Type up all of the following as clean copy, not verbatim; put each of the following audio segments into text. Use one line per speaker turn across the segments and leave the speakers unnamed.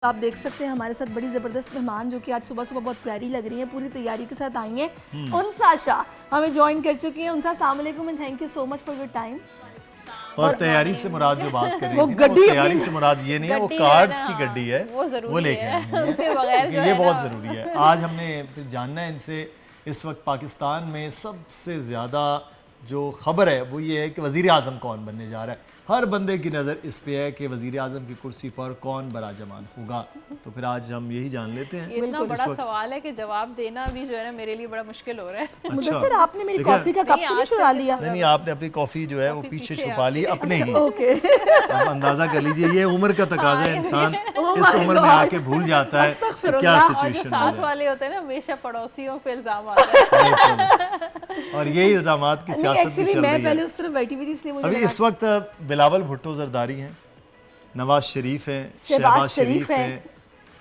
आप देख सकते हैं हमारे साथ बड़ी ज़बरदस्त मेहमान जो कि आज सुबह सुबह बहुत प्यारी लग रही हैं, पूरी तैयारी के साथ आई हैं। उनसा शाह हमें ज्वाइन कर चुकी हैं। उनसा अस्सलाम वालेकुम and thank you so much for your time.
और तैयारी से मुराद जो बात कर रही
वो
थी ना,
गड्डी
वो तैयारी से मुराद ये नहीं है, वो कार्ड्स की गड्डी है, वो लेके आई हैं।
उसके बगैर जो
ये
है
बहुत
ना,
ज़रूरी है। आज हमने फिर जानना है इनसे इस वक्त पाकिस्तान में सबसे ज़्यादा जो खबर है वो ये है कि वज़ीर आज़म कौन बनने जा रहा है। हर बंदे की नज़र इस पे है कि वज़ीर आज़म की कुर्सी पर कौन बराजमान होगा। तो फिर आज हम यही जान लेते हैं।
ये इतना बड़ा सवाल है कि जवाब देना भी जो है ना मेरे लिए बड़ा मुश्किल हो रहा है।
मुदस्सिर आपने मेरी कॉफी का कप तो नहीं चुरा लिया?
नहीं, आपने अपनी कॉफ़ी जो है वो पीछे छुपा ली अपने ही।
ओके,
आप अंदाज़ा कर लीजिए, ये उम्र का तकाजा है, इंसान इस उम्र में आके भूल जाता है कि क्या
और जो
सिचुएशन
साथ वाले होते हैं ना हमेशा पड़ोसियों पे इल्जाम आता है।
और यही इल्जामात की सियासत भी
एक्चुअली
चल
मैं
रही
पहले
है।
उस तरफ बैठी हुई थी इसलिए मुझे
अभी
लगा
इस वक्त बिलावल भुट्टो जरदारी हैं, नवाज शरीफ हैं,
शहबाज
शहबाज शरीफ हैं,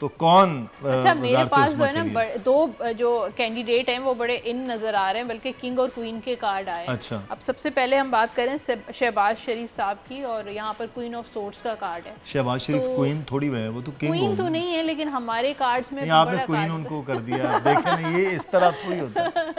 तो कौन
अच्छा, मेरे
वज़ारत
पास जो है
उस्मा के
ना
लिए?
दो जो कैंडिडेट हैं वो बड़े इन नज़र आ रहे हैं, बल्कि किंग और क्वीन के कार्ड आए हैं।
अच्छा।
अब सबसे पहले हम बात करें शहबाज शरीफ साहब की, और यहाँ पर क्वीन ऑफ सोर्ट्स का कार्ड है।
शहबाज शरीफ
तो
क्वीन थोड़ी है, वो तो किंग
क्वीन तो
होंगे।
नहीं है, लेकिन हमारे कार्ड्स में
नहीं,
भी
आपने
बड़ा
क्वीन
कार्ड
उनको कर दिया। आप देखें ना, ये इस तरह थोड़ी होता है।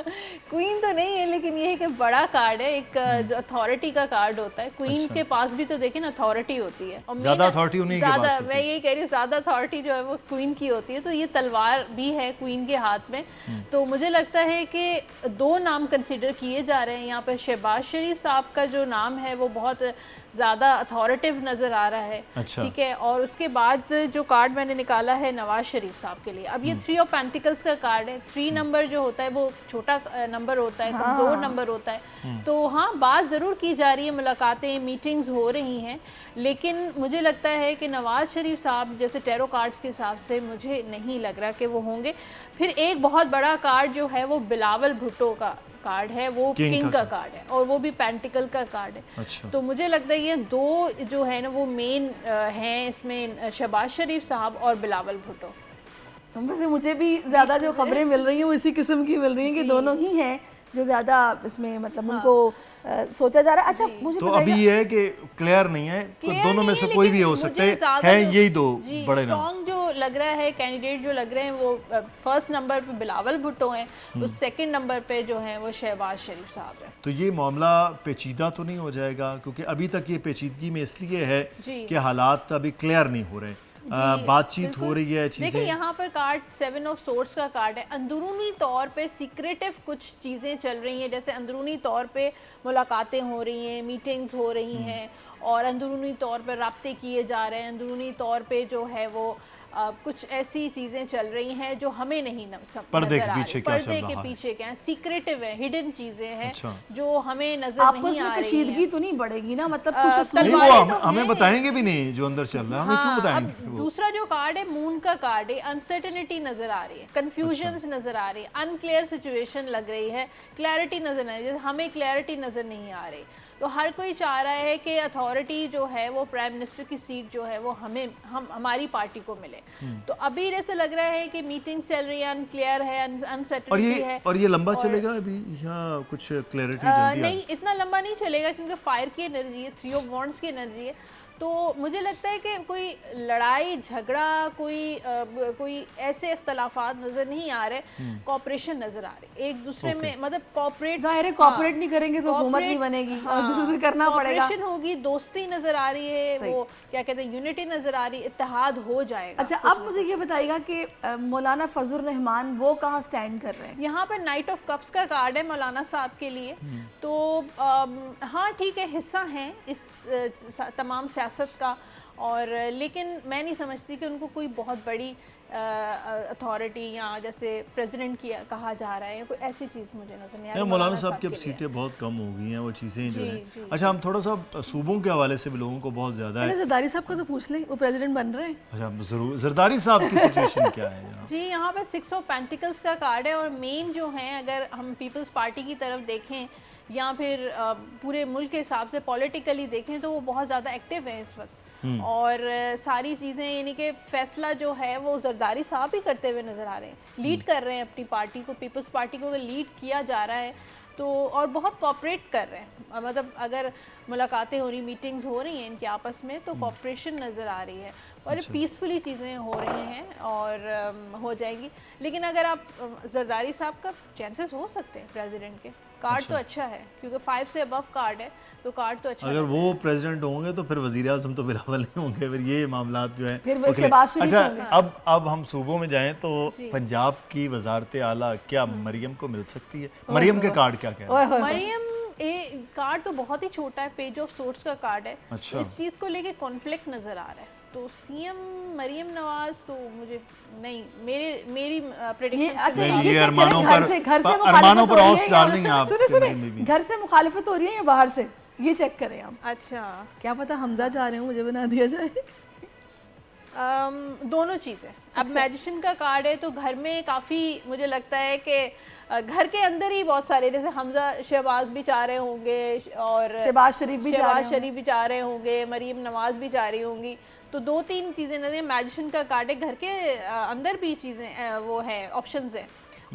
क्वीन तो नहीं है, लेकिन ये है कि बड़ा कार्ड है, एक जो अथॉरिटी का कार्ड होता है। क्वीन
अच्छा।
के पास भी तो देखें ना अथॉरिटी होती है, और
ज़्यादा authority उन्हीं के पास
ज़्यादा,
होती
मैं
है।
यही कह रही हूँ, ज़्यादा अथॉरिटी जो है वो क्वीन की होती है। तो ये तलवार भी है क्वीन के हाथ में। तो मुझे लगता है कि दो नाम कंसिडर किए जा रहे हैं यहाँ पर। शहबाज शरीफ साहब का जो नाम है वो बहुत ज़्यादा अथॉरिटिव नज़र आ रहा है।
अच्छा।
ठीक है, और उसके बाद जो कार्ड मैंने निकाला है नवाज शरीफ साहब के लिए, अब ये 3 ऑफ पेंटिकल्स का कार्ड है। 3 नंबर जो होता है वो छोटा नंबर होता है, कमज़ोर नंबर होता है। तो हाँ, बात ज़रूर की जा रही है, मुलाकातें, मीटिंग्स हो रही हैं, लेकिन मुझे लगता है कि नवाज शरीफ साहब जैसे टैरो कार्ड्स के हिसाब से मुझे नहीं लग रहा कि वो होंगे। फिर एक बहुत बड़ा कार्ड जो है वो बिलावल भुट्टो का कार्ड है, वो किंग का कार्ड है, और वो भी पेंटिकल का कार्ड है।
अच्छा।
तो मुझे लगता है ये दो जो है ना वो मेन हैं इसमें, शहबाज शरीफ साहब और बिलावल भुट्टो।
तो वैसे मुझे भी ज़्यादा जो खबरें मिल रही हैं वो इसी किस्म की मिल रही हैं कि दोनों ही हैं जो ज़्यादा इसमें मतलब उनको सोचा जा रहा है। अच्छा, मुझे
तो अभी ये है कि क्लियर नहीं है, दोनों में से कोई भी हो सकते हैं, यही दो बड़े नाम।
स्ट्रॉन्ग जो लग रहा है, कैंडिडेट जो लग रहे हैं वो फर्स्ट नंबर पे बिलावल भुट्टो हैं, तो सेकंड नंबर पे जो हैं वो शहबाज शरीफ साहब हैं।
तो ये मामला पेचीदा तो नहीं हो जाएगा? क्योंकि अभी तक ये पेचीदगी में इसलिए है कि हालात अभी क्लियर नहीं हो रहे, बातचीत हो रही है,
देखिए
चीज़ें।
यहाँ पर कार्ड 7 ऑफ सोर्स का कार्ड है। अंदरूनी तौर पे सीक्रेटिव कुछ चीज़ें चल रही हैं, जैसे अंदरूनी तौर पे मुलाकातें हो रही हैं, मीटिंग्स हो रही हैं, और अंदरूनी तौर पे राब्ते किए जा रहे हैं। अंदरूनी तौर पे जो है वो कुछ ऐसी चीज़ें चल रही हैं जो हमें नहीं
पर्दे के पीछे क्या चल
पर्दे
रहा
के
है?
पीछे क्या है, सीक्रेटिव है, हिडन चीज़ें हैं।
अच्छा।
जो हमें नजर
आपस
नहीं
में
आ रही
कशीदगी
हैं।
तो नहीं बढ़ेगी ना, मतलब कुछ
नहीं,
असली
वो
तलवारें तो
हमें
हैं।
बताएंगे भी नहीं जो अंदर चल रहा है, हमें क्यों बताएंगे वो?
दूसरा जो कार्ड है मून का कार्ड है, अनसर्टेनिटी नजर आ रही है, कंफ्यूजन्स नजर आ रही है, अनक्लियर सिचुएशन लग रही है, क्लैरिटी नजर नहीं आ रही, हमें क्लैरिटी नजर नहीं आ रही। तो हर कोई चाह रहा है कि अथॉरिटी जो है वो प्राइम मिनिस्टर की सीट जो है वो हमारी पार्टी को मिले। तो अभी जैसे लग रहा है कि मीटिंग चल रही है, अनक्लियर है, अनसर्टेनिटी है।
और ये लंबा चलेगा अभी या कुछ क्लैरिटी जल्दी
नहीं, इतना लंबा नहीं चलेगा, क्योंकि फायर की एनर्जी है, 3 ऑफ वॉन्ड्स की एनर्जी है। तो मुझे लगता है कि कोई लड़ाई झगड़ा, कोई ऐसे इख्तलाफात नज़र नहीं आ रहे, कॉपरेशन नज़र आ रही एक दूसरे में, मतलब कॉपरेट,
जाहिर है कॉपरेट नहीं करेंगे तो हुकूमत नहीं बनेगी, और दूसरे से करना पड़ेगा।
कॉपरेशन होगी, दोस्ती नज़र आ रही है, वो क्या कहते हैं, यूनिटी नज़र आ रही है, इत्तेहाद हो जाएगा।
अच्छा, अब मुझे ये बताइएगा कि मौलाना फजल रहमान वो कहाँ स्टैंड कर रहे हैं?
यहाँ पर नाइट ऑफ कप्स का कार्ड है मौलाना साहब के लिए। तो हाँ ठीक है, हिस्सा हैं इस तमाम सियासत का, और लेकिन मैं नहीं समझती कि उनको कोई बहुत बड़ी अथॉरिटी या जैसे प्रेसिडेंट की कहा जा रहा है, कोई ऐसी चीज़ मुझे नजर नहीं आ रही।
मौलाना साहब की अब सीटें बहुत कम हो गई हैं, वो चीज़ें जो हैं। अच्छा, हम थोड़ा सा सूबों के हवाले से भी लोगों को बहुत ज़्यादा है।
जरदारी साहब को तो पूछ लें, वो प्रेसिडेंट बन रहे हैं।
अच्छा, जरूर। जरदारी साहब की सिचुएशन क्या है?
जी, यहाँ पर 6 ऑफ पेंटिकल्स का कार्ड है, और मेन जो हैं, अगर हम पीपल्स पार्टी की तरफ देखें या फिर पूरे मुल्क के हिसाब से पॉलिटिकली देखें तो वो बहुत ज़्यादा एक्टिव है इस वक्त। और सारी चीज़ें, यानी कि फैसला जो है वो जरदारी साहब ही करते हुए नज़र आ रहे हैं, लीड कर रहे हैं अपनी पार्टी को, पीपल्स पार्टी को अगर लीड किया जा रहा है तो, और बहुत कॉपरेट कर रहे हैं। मतलब अगर मुलाकातें हो रही, मीटिंग्स हो रही हैं इनके आपस में, तो कॉपरेशन नज़र आ रही है। और पीसफुली चीज़ें हो रही हैं और हो जाएंगी। लेकिन अगर आप जरदारी साहब का चांसेस हो सकते हैं प्रेसिडेंट के, कार्ड तो अच्छा है क्योंकि 5 से अबव कार्ड है, तो कार्ड तो अच्छा
अगर वो प्रेसिडेंट होंगे तो फिर वज़ीर आज़म तो बिलावल नहीं होंगे, फिर ये मामला जो है
फिर वो शहबाज शरीफ
अच्छा
होंगे।
अब हम सूबों में जाएं तो पंजाब की वजारत आला क्या मरियम को मिल सकती है? मरियम के कार्ड क्या कह रहे हैं?
मरियम कार्ड तो बहुत ही छोटा है, पेज ऑफ सोर्स का कार्ड है।
अच्छा।
इस चीज़ को लेके कॉन्फ्लिक्ट नज़र आ रहा है, तो सीएम मरियम नवाज तो मुझे नहीं, मेरी प्रेडिक्शन
अच्छा,
नहीं,
ये
ये
check
अरमानों
करें,
पर
घर से
अरमानों पर
मुखालिफत हो
औस
रही है
डाल रही हैं आप।
सुने
के
सुने,
में भी।
घर से मुखालिफत हो रही है या बाहर से, ये चेक करें आप।
अच्छा,
क्या पता हमजा चाह रहे हो मुझे बना दिया जाए।
दोनों चीज़ें। अब मैजिशियन का कार्ड है तो घर में काफ़ी मुझे लगता है कि घर के अंदर ही बहुत सारे, जैसे हमजा शहबाज भी चाह रहे होंगे और
शहबाज शरीफ भी चाह रहे
शहबाज शरीफ भी चाह रहे होंगे, मरीम नवाज भी चाह रही होंगी, तो 2-3 चीज़ें नजर। मैजिशियन का कार्ड है, घर के अंदर भी चीज़ें वो है, ऑप्शंस हैं,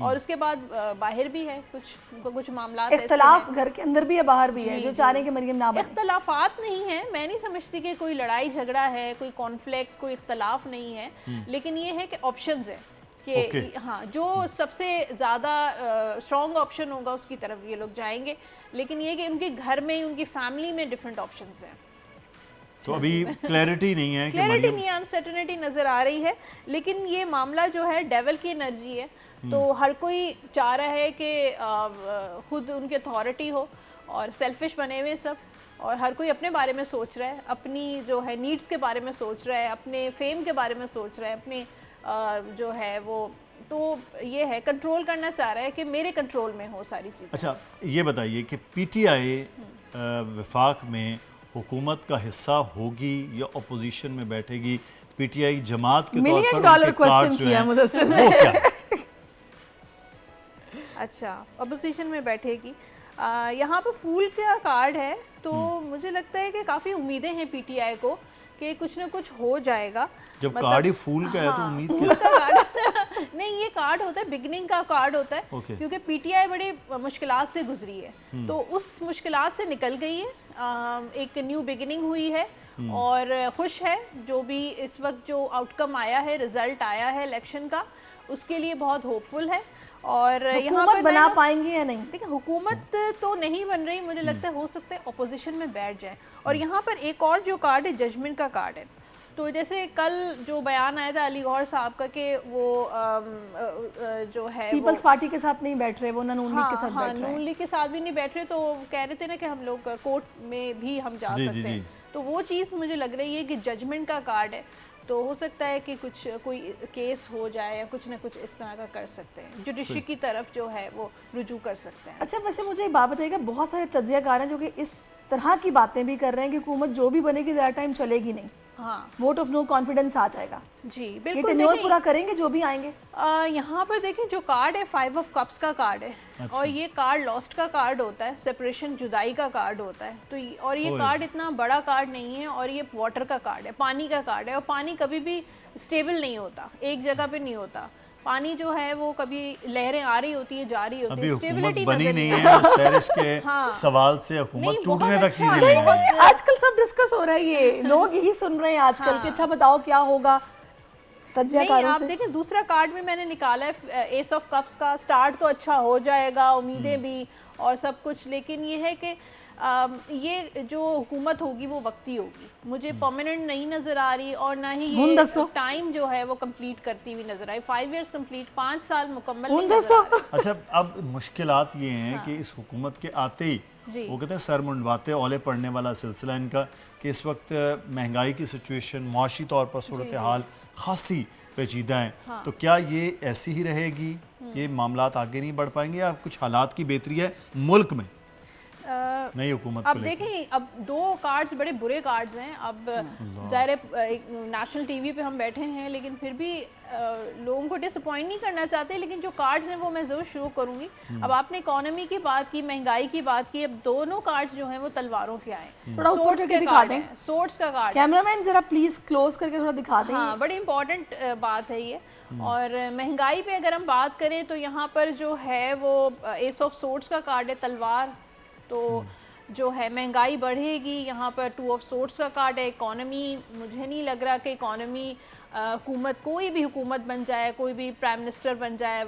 और उसके बाद बाहर भी है कुछ मामला।
इख्तलाफ घर के अंदर भी है बाहर भी है, जो चाह रहे हैं कि मरियम ना बने।
इख्तलाफात नहीं है, मैं नहीं समझती कि कोई लड़ाई झगड़ा है, कोई कॉन्फ्लिक्ट, कोई इख्तलाफ नहीं है, लेकिन ये है कि ऑप्शंस है कि हाँ, जो सबसे ज़्यादा स्ट्रॉन्ग ऑप्शन होगा उसकी तरफ ये लोग जाएंगे, लेकिन ये कि उनके घर में, उनकी फैमिली में डिफरेंट ऑप्शंस हैं।
तो अभी क्लैरिटी नहीं है कि
क्लैरिटी नहीं है, अनसर्टेनिटी नज़र आ रही है, लेकिन ये मामला जो है डेवल की एनर्जी है, तो हर कोई चाह रहा है कि खुद उनकी अथॉरिटी हो और सेल्फिश बने हुए सब, और हर कोई अपने बारे में सोच रहा है, अपनी जो है नीड्स के बारे में सोच रहा है, अपने फेम के बारे में सोच रहा है, अपने जो है वो, तो ये है कंट्रोल करना चाह रहा है कि मेरे कंट्रोल में हो सारी चीज़ें।
अच्छा ये बताइए कि पीटीआई वफाक में हुकूमत का हिस्सा होगी या अपोजिशन में बैठेगी? पीटीआई जमात के तौर
$1
पर
मिलियन
उनके कार्ड
क्वेश्चन
जो
किया
हैं
मुदस्सिर
वो क्या है?
अच्छा, अपोजिशन में बैठेगी। यहाँ पर फूल का कार्ड है, तो मुझे लगता है कि काफ़ी उम्मीदें हैं पीटीआई को कि कुछ ना कुछ हो जाएगा।
जब कार्ड ही फूल का है तो उम्मीद
फूल
कैसे?
का कार्ड नहीं, ये कार्ड होता है बिगनिंग का कार्ड होता है,
Okay.
क्योंकि पीटीआई बड़ी मुश्किलात से गुजरी है, तो उस मुश्किलात से निकल गई है, एक न्यू बिगिनिंग हुई है और खुश है। जो भी इस वक्त जो आउटकम आया है, रिजल्ट आया है इलेक्शन का, उसके लिए बहुत होपफुल है। और यहाँ
हुकूमत
पर
बना पाएंगे या नहीं?
देखिए, हुकूमत तो नहीं बन रही, मुझे लगता है हो सकता है अपोजिशन में बैठ जाए। और यहाँ पर एक और जो कार्ड है, जजमेंट का कार्ड है, तो जैसे कल जो बयान आया था अली गौहर साहब का कि वो जो है
पीपल्स पार्टी के साथ नहीं बैठ रहे, वो नून लीग के साथ
हाँ,
बैठ रहे
नून
हैं।
लीग के साथ भी नहीं बैठ रहे, तो कह रहे थे ना कि हम लोग कोर्ट में भी हम जा
जी,
सकते
जी,
हैं,
जी।
तो वो चीज़ मुझे लग रही है कि जजमेंट का कार्ड है, तो हो सकता है कि कोई केस हो जाए या कुछ ना कुछ इस तरह का कर सकते हैं, जुडिशरी की तरफ जो है वो रुजू कर सकते हैं।
अच्छा, वैसे मुझे एक बात बताइएगा, बहुत सारे तज्जियाकार हैं जो कि इस तरह की बातें भी कर रहे हैं कि हुकूमत जो भी बनेगी ज़्यादा टाइम चलेगी नहीं,
हाँ
वोट ऑफ नो कॉन्फिडेंस आ जाएगा।
जी
ये
बिल्कुल।
टेन्योर
देखें,
पूरा करेंगे जो भी आएंगे।
यहाँ पर देखें जो कार्ड है 5 ऑफ कप्स का कार्ड है, और ये कार्ड लॉस्ट का कार्ड होता है, सेपरेशन जुदाई का कार्ड होता है, तो और ये कार्ड इतना बड़ा कार्ड नहीं है, और ये वाटर का कार्ड है, पानी का कार्ड है, और पानी कभी भी स्टेबल नहीं होता, एक जगह पे नहीं होता। पानी जो है वो कभी लहरें आ रही होती है, जा रही होती
अभी
है,
हुकूमत
स्टेबिलिटी
बनी
नजर
नहीं
नहीं
है और सहरिश के
हाँ।
सवाल से हुकूमत
नहीं,
टूटने
बहुत
तक
अच्छा
चीजें
है।
नहीं है।
आजकल सब डिस्कस हो रहा है, ये लोग यही सुन रहे हैं आजकल कि अच्छा बताओ क्या होगा
नहीं।
तज्जियाकारों
आप
से।
देखें दूसरा कार्ड भी मैंने निकाला है, एस ऑफ कप्स का। स्टार्ट तो अच्छा हो जाएगा, उम्मीदें भी और सब कुछ, लेकिन ये है कि ये जो हुकूमत होगी वो वक्ती होगी, मुझे परमानेंट नहीं नज़र आ रही, और ना ही ये टाइम जो है वो कंप्लीट करती हुई नज़र आई। 5 इयर्स कंप्लीट, 5 साल मुकम्मल नहीं नज़र आ रही।
अच्छा, अब मुश्किलात ये हैं कि इस हुकूमत के आते ही वो कहते हैं सर मुंडवाते ओले पड़ने वाला सिलसिला इनका, कि इस वक्त महंगाई की सिचुएशन, माशी तौर पर सूरत हाल खासी पेचीदा है, तो क्या ये ऐसी ही रहेगी? ये मामलात आगे नहीं बढ़ पाएंगे या कुछ हालात की बेहतरी है मुल्क में नई हुकूमत?
अब देखें, अब 2 कार्ड्स बड़े बुरे कार्ड्स हैं। अब ज़ाहिर नेशनल टीवी पे हम बैठे हैं, लेकिन फिर भी लोगों को डिसअपॉइंट नहीं करना चाहते, लेकिन जो कार्ड्स हैं वो मैं ज़रूर शुरू करूँगी। अब आपने इकोनॉमी की बात की, महंगाई की बात की, अब दोनों कार्ड्स जो हैं वो तलवारों के आए।
थोड़ा ऊपर करके दिखा दें,
सोर्ट्स का कार्ड।
कैमरामैन जरा प्लीज क्लोज करके थोड़ा दिखा दें।
हाँ, बड़ी इंपॉर्टेंट बात है ये। और महंगाई पे अगर हम बात करें तो यहाँ पर जो है वो एस ऑफ सोर्ट्स का कार्ड है, तलवार। तो जो है महंगाई बढ़ेगी। यहाँ पर 2 ऑफ सोर्ट्स का कार्ड है। इकॉनमी, मुझे नहीं लग रहा कि इकॉनमी हुकूमत, कोई भी हुकूमत बन जाए, कोई भी प्राइम मिनिस्टर बन जाए,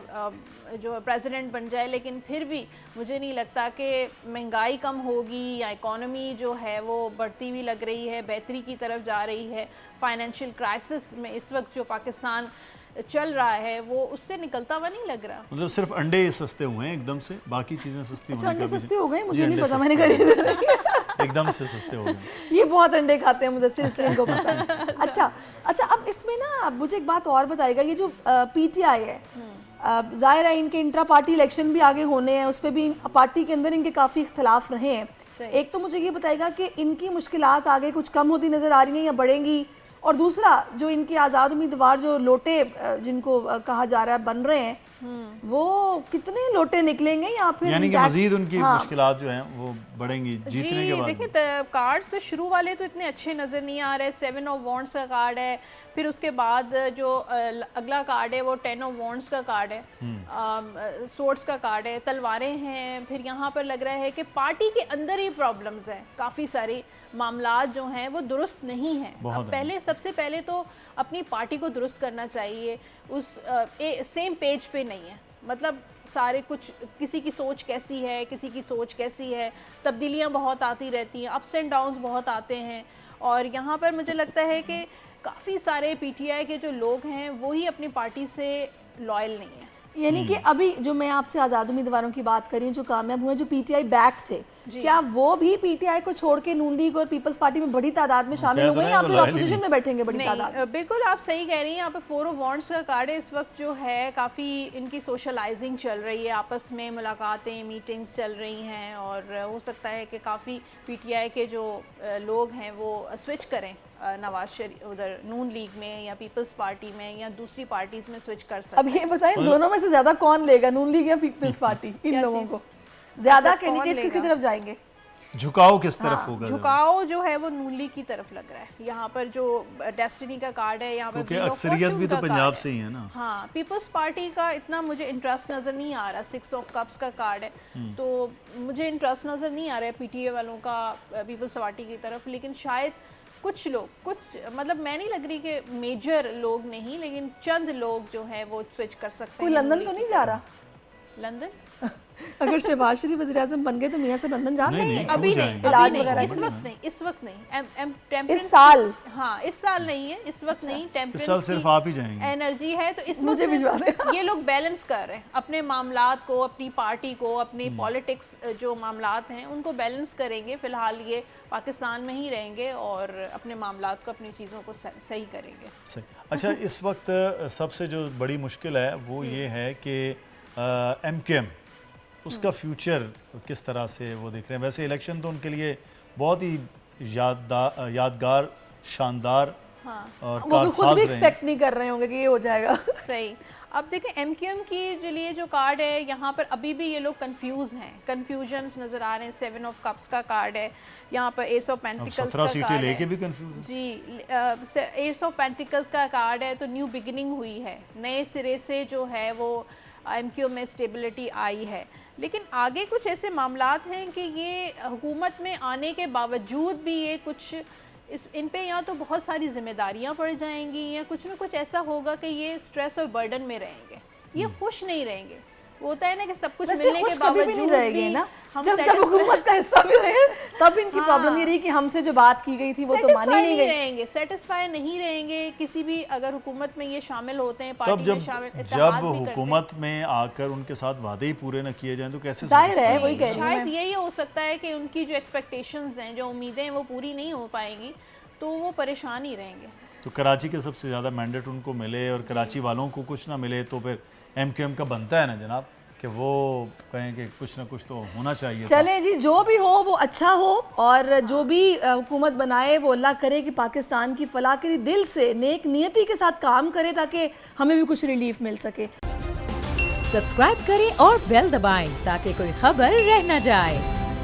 जो प्रेसिडेंट बन जाए, लेकिन फिर भी मुझे नहीं लगता कि महंगाई कम होगी या इकॉनमी जो है वो बढ़ती हुई लग रही है, बेहतरी की तरफ जा रही है। फाइनेंशियल क्राइसिस में इस वक्त जो पाकिस्तान चल रहा है वो उससे निकलता हुआ नहीं लग रहा।
मतलब सिर्फ अंडे सस्ते हुए हैं एकदम से, बाकी चीजें सस्ती
अच्छा,
होने
अंडे
का भी
सस्ते हो गए, मुझे
जी,
नहीं
अंडे
पता, मैंने
सस्ते
खरीदे
एकदम से सस्ते हो गए।
ये बहुत अंडे खाते हैं मुझे, इसलिए इनको पता है। अच्छा, अब इसमें ना मुझे एक बात और बताइएगा, ये जो पीटीआई है, जाहिर है इनके इंट्रा पार्टी इलेक्शन भी आगे होने हैं, उस पर भी पार्टी के अंदर इनके काफ़ी इख्तलाफ रहे हैं। एक तो मुझे ये बताइएगा कि इनकी मुश्किलात आगे कुछ कम होती नज़र आ रही हैं या बढ़ेंगी, और दूसरा जो इनके आज़ाद उम्मीदवार जो लोटे जिनको कहा जा रहा है बन रहे हैं, वो कितने लोटे निकलेंगे या फिर
यानी कि मजीद उनकी मुश्किलात जो हैं वो बढ़ेंगी जीतने के बाद?
देखिए कार्ड्स तो शुरू वाले तो इतने अच्छे नज़र नहीं आ रहे। 7 ऑफ वॉन्ड्स का कार्ड है, फिर उसके बाद जो अगला कार्ड है वो 10 ऑफ वॉन्ड्स का कार्ड है, सोर्ट्स का कार्ड है, तलवारें हैं। फिर यहाँ पर लग रहा है कि पार्टी के अंदर ही प्रॉब्लम्स हैं, काफ़ी सारी मामलात जो हैं वो दुरुस्त नहीं हैं। अब पहले, सबसे पहले तो अपनी पार्टी को दुरुस्त करना चाहिए, उस सेम पेज पे नहीं है। मतलब सारे कुछ, किसी की सोच कैसी है, किसी की सोच कैसी है, तब्दीलियाँ बहुत आती रहती हैं, अप्स एंड डाउन्स बहुत आते हैं। और यहाँ पर मुझे लगता है कि काफ़ी सारे पीटीआई के जो लोग हैं वो ही अपनी पार्टी से लॉयल नहीं है।
यानी कि अभी जो मैं आपसे आज़ाद उम्मीदवारों की बात करी जो कामयाब हुए, जो पीटीआई बैक थे, क्या वो भी पीटीआई को छोड़ के नून लीग और पीपल्स पार्टी में बड़ी तादाद में शामिल हुए या फिर ऑपोजिशन में बैठेंगे बड़ी तादाद?
बिल्कुल आप सही कह रही हैं। यहाँ पे 4 ऑफ वॉन्ड्स का कार्ड है। इस वक्त जो है काफ़ी इनकी सोशलाइजिंग चल रही है, आपस में मुलाकातें, मीटिंग्स चल रही हैं, और हो सकता है कि काफ़ी पीटीआई के जो लोग हैं वो स्विच करें नवाज शरीफ उधर नून लीग में या पीपल्स पार्टी में या दूसरी पार्टीज में स्विच कर सकते।
अब ये बताएं दोनों में से ज्यादा कौन लेगा, नून लीग या पीपल्स पार्टी? इन लोगों को ज्यादा कैंडिडेट्स किसकी तरफ जाएंगे?
झुकाव किस तरफ होगा?
झुकाव जो है वो नून लीग की तरफ लग रहा है। यहाँ पर जो डेस्टिनी का कार्ड है, यहाँ पर
अक्सरियत भी तो पंजाब से ही है ना।
हाँ, पीपल्स पार्टी का इतना मुझे इंटरेस्ट नजर नहीं आ रहा। 6 ऑफ कप्स का कार्ड है, तो मुझे इंटरेस्ट नजर नहीं आ रहा है पीटीए वालों का पीपल्स पार्टी की तरफ। लेकिन शायद कुछ लोग, मतलब मैं नहीं लग रही कि मेजर लोग नहीं, लेकिन चंद लोग जो है वो स्विच कर सकते हैं।
कोई लंदन तो नहीं जा रहा?
लंदन
अगर शहबाज शरीफ वज़ीर-ए-आज़म बन गए तो मियां से लंदन जा सकते हैं?
अभी नहीं,
इलाज वगैरह
इस वक्त नहीं।
इस साल?
हाँ, इस साल नहीं है, इस वक्त नहीं।
इस साल सिर्फ आप ही जाएंगे।
एनर्जी है तो इस
मुझे भिजवा देना।
ये लोग बैलेंस कर रहे हैं अपने मामलात को, अपनी पार्टी को, अपनी पॉलिटिक्स जो मामलात हैं उनको बैलेंस करेंगे। फिलहाल ये पाकिस्तान में ही रहेंगे और अपने मामलात को, अपनी चीज़ों को सही करेंगे।
सही। अच्छा, इस वक्त सबसे जो बड़ी मुश्किल है वो ये है कि MKM उसका फ्यूचर किस तरह से वो देख रहे हैं? वैसे इलेक्शन तो उनके लिए बहुत ही यादगार, शानदार और कारसाज रहे हैं।
एक्सपेक्ट नहीं कर रहे होंगे कि ये हो जाएगा।
सही। अब देखें MKM की जो लिए जो कार्ड है, यहाँ पर अभी भी ये लोग कंफ्यूज हैं, कंफ्यूजन्स नज़र आ रहे हैं। 7 ऑफ कप्स का कार्ड है, यहाँ पर एस ऑफ पेंटिकल्स का कार्ड
लेके भी कंफ्यूज
जी। एस ऑफ पेंटिकल्स का कार्ड है, तो न्यू बिगिनिंग हुई है, नए सिरे से जो है वो MKM में स्टेबिलिटी आई है। लेकिन आगे कुछ ऐसे मामलात हैं कि ये हुकूमत में आने के बावजूद भी ये कुछ इन पे या तो बहुत सारी जिम्मेदारियां पड़ जाएंगी या कुछ ना कुछ ऐसा होगा कि ये स्ट्रेस और बर्डन में रहेंगे, ये खुश नहीं रहेंगे। वो होता है ना कि सब कुछ मिलने के बावजूद भी
रहेंगे ना, जब हुकूमत का हिस्सा भी रहे तब इनकी प्रॉब्लम ये रही कि हमसे जो बात की गई थी वो तो मानी नहीं गई।
रहेंगे, सेटिस्फाई नहीं रहेंगे किसी भी, अगर हुकूमत में ये शामिल होते हैं, पार्टी
तब
में शामिल,
जब हुकूमत में आकर उनके साथ वादे ही पूरे न किए जाएं तो कैसे?
जाहिर है, वही कह रही हूं।
शायद यही हो सकता है कि उनकी जो एक्सपेक्टेशंस हैं, जो उम्मीदें हैं वो पूरी नहीं हो पाएंगी, तो वो परेशान ही रहेंगे।
तो कराची के सबसे ज़्यादा मैंडेट उनको मिले और कराची वालों को कुछ ना मिले तो फिर MKM का बनता है ना जनाब कि वो कहें कि कुछ ना कुछ तो होना चाहिए।
चलें जी, जो भी हो वो अच्छा हो, और जो भी हुकूमत बनाए वो अल्लाह करे कि पाकिस्तान की फलाह के लिए दिल से नेक नियति के साथ काम करे ताकि हमें भी कुछ रिलीफ मिल सके।
सब्सक्राइब करें और बेल दबाएं ताकि कोई खबर रह न जाए।